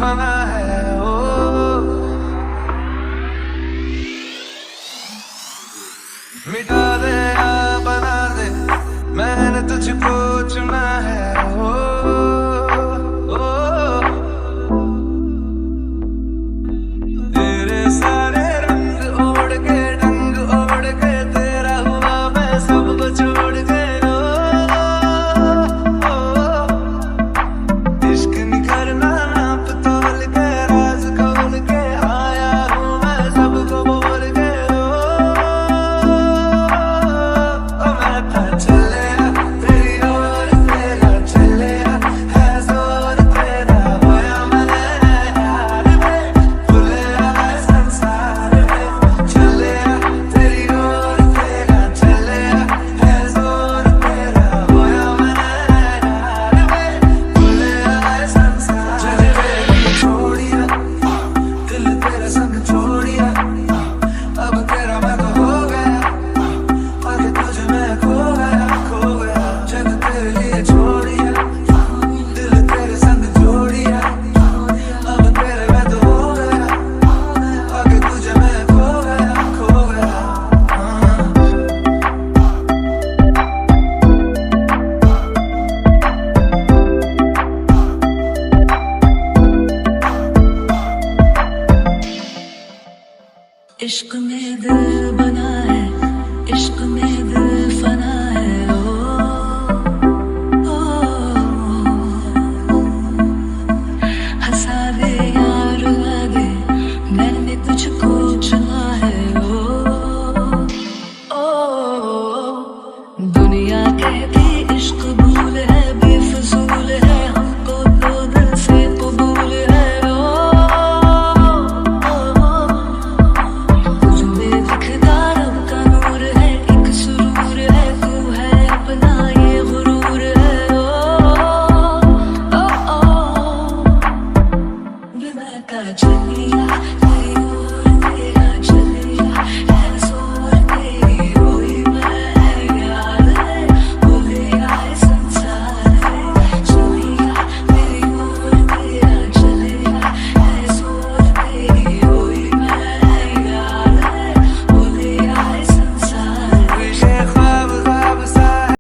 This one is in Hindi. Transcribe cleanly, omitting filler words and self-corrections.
फना है ओ। मिटा दे या बना दे, मैंने तुझको चुना है ओ, ओ। तेरे सारे रंग ओढ़ के, ढंग ओढ़ के, तेरा हुआ मैं सबको छोड़ के ओ, ओ। इश्क निखरना नाप तोल के, राज खोल के आया हूँ मैं सबको बोल के ओ, मैं था चले तेरी ओर, तेरा चले है जोर तेरा, होया मैं यार में, भूले है संसार में। चले तेरी ओर, तेरा चले है जोर तेरा, होया मैं यार में, भूले है संसार। चले तेरी छोड़िया, दिल तेरा संग छोड़िया, अब तेरा मैं तो हो गया, आगे तुझे मैं खो गया, खो गया। जग तेरे लिए छोड़िया, दिल तेरे संग जोड़िया, अब तेरे मैं तो हो गया, आगे तुझे मैं खो गया, खो गया। इश्क में दिल बना है, इश्क में दिल